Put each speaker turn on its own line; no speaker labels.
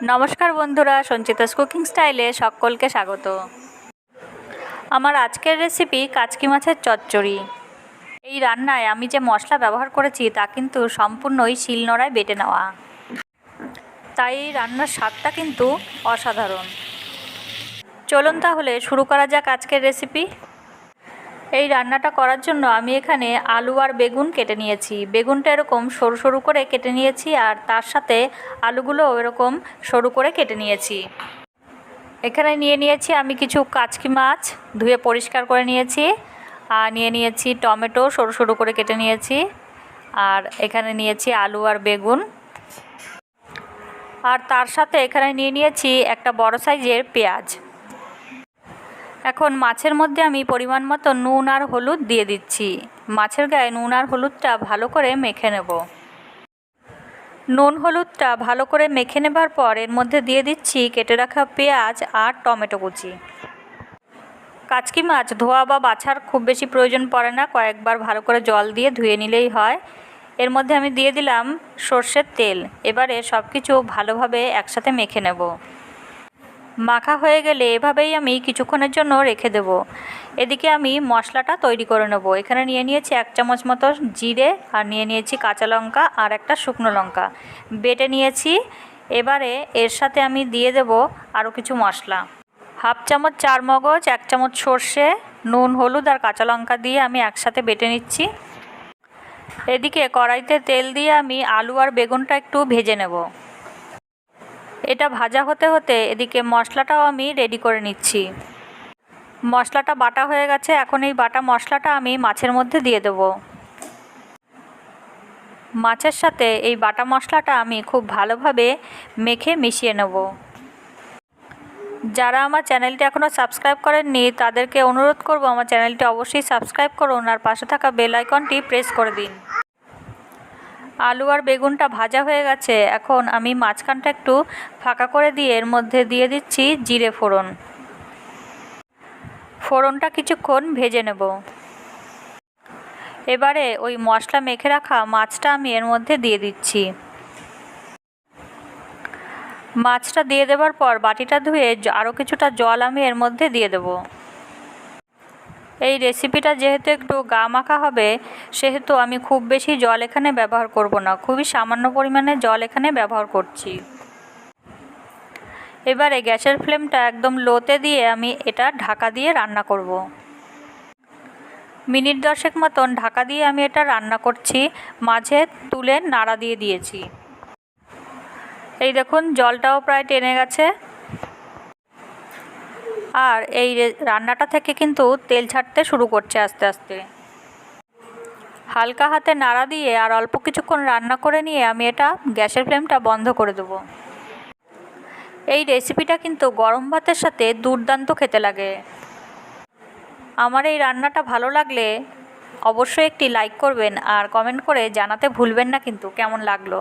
নমস্কার বন্ধুরা, সঞ্চিতাস কুকিং স্টাইলে সকলকে স্বাগত। আমার আজকের রেসিপি কাচকি মাছের চচ্চড়ি। এই রান্নায় আমি যে মশলা ব্যবহার করেছি তা কিন্তু সম্পূর্ণই শিলনোড়ায় বেটে নেওয়া, তাই এই রান্নার স্বাদটা কিন্তু অসাধারণ। চলুন তাহলে শুরু করা যাক আজকের রেসিপি। এই রান্নাটা করার জন্য আমি এখানে আলু আর বেগুন কেটে নিয়েছি। বেগুনটা এরকম সরু সরু করে কেটে নিয়েছি, আর তার সাথে আলুগুলো এরকম সরু করে কেটে নিয়েছি। এখানে নিয়েছি আমি কিছু কাচকি মাছ, ধুয়ে পরিষ্কার করে নিয়েছি। আর নিয়েছি টমেটো, সরু সরু করে কেটে নিয়েছি। আর এখানে নিয়েছি আলু আর বেগুন। আর তার সাথে এখানে নিয়েছি একটা বড় সাইজের পেঁয়াজ। এখন মাছের মধ্যে আমি পরিমাণ মতো নুন আর হলুদ দিয়ে দিচ্ছি। মাছের গায়ে নুন আর হলুদটা ভালো করে মেখে নেব। নুন হলুদটা ভালো করে মেখে নেবার পর এর মধ্যে দিয়ে দিচ্ছি কেটে রাখা পেঁয়াজ আর টমেটো কুচি। কাচকি মাছ ধোয়া বা বাছার খুব বেশি প্রয়োজন পড়ে না, কয়েকবার ভালো করে জল দিয়ে ধুয়ে নিলেই হয়। এর মধ্যে আমি দিয়ে দিলাম সর্ষের তেল। এবারে সব কিছু ভালোভাবে একসাথে মেখে নেব। মাখা হয়ে গেলে এভাবেই আমি কিছুক্ষণের জন্য রেখে দেব। এদিকে আমি মশলাটা তৈরি করে নেব। এখানে নিয়েছি 1 চামচ মতো জিরে, আর নিয়েছি কাঁচা লঙ্কা আর একটা শুকনো লঙ্কা বেটে নিয়েছি। এবারে এর সাথে আমি দিয়ে দেব আরও কিছু মশলা। 1/2 চামচ চারমগজ, 1 চামচ সর্ষে, নুন হলুদ আর কাঁচা লঙ্কা দিয়ে আমি একসাথে বেটে নিচ্ছি। এদিকে কড়াইতে তেল দিয়ে আমি আলু আর বেগুনটা একটু ভেজে নেব। এটা ভাজা হতে হতে এদিকে মশলাটাও আমি রেডি করে নিচ্ছি। মশলাটা বাটা হয়ে গেছে। এখন এই বাটা মশলাটা আমি মাছের মধ্যে দিয়ে দেব। মাছের সাথে এই বাটা মশলাটা আমি খুব ভালোভাবে মেখে মিশিয়ে নেব। যারা আমার চ্যানেলটি এখনও সাবস্ক্রাইব করেননি তাদেরকে অনুরোধ করব আমার চ্যানেলটি অবশ্যই সাবস্ক্রাইব করুন আর পাশে থাকা বেল আইকনটি প্রেস করে দিন। আলু আর বেগুনটা ভাজা হয়ে গেছে। এখন আমি মাঝখানটা একটু ফাঁকা করে দিয়ে এর মধ্যে দিয়ে দিচ্ছি জিরে ফোড়ন। ফোড়নটা কিছুক্ষণ ভেজে নেব। এবারে ওই মশলা মেখে রাখা মাছটা আমি এর মধ্যে দিয়ে দিচ্ছি। মাছটা দিয়ে দেওয়ার পর বাটিটা ধুয়ে আরও কিছুটা জল আমি এর মধ্যে দিয়ে দেব। এই রেসিপিটা যেহেতু একটু গা মাখা হবে, সেহেতু আমি খুব বেশি জল এখানে ব্যবহার করব না, খুবই সামান্য পরিমাণে জল এখানে ব্যবহার করছি। এবারে গ্যাসের ফ্লেমটা একদম লোতে দিয়ে আমি এটা ঢাকা দিয়ে রান্না করব। মিনিট 10 মতন ঢাকা দিয়ে আমি এটা রান্না করছি। মাঝে তুলে নাড়া দিয়ে দিয়েছি। এই দেখুন জলটাও প্রায় টেনে গেছে। আর এই রান্নাটা থেকে কিন্তু তেল ছাড়তে শুরু করছে আস্তে আস্তে। হালকা হাতে নাড়া দিয়ে আর অল্প কিছুক্ষণ রান্না করে নিয়ে আমি এটা গ্যাসের ফ্লেমটা বন্ধ করে দেব। এই রেসিপিটা কিন্তু গরম ভাতের সাথে দুর্দান্ত খেতে লাগে। আমার এই রান্নাটা ভালো লাগলে অবশ্যই একটি লাইক করবেন আর কমেন্ট করে জানাতে ভুলবেন না কিন্তু কেমন লাগলো।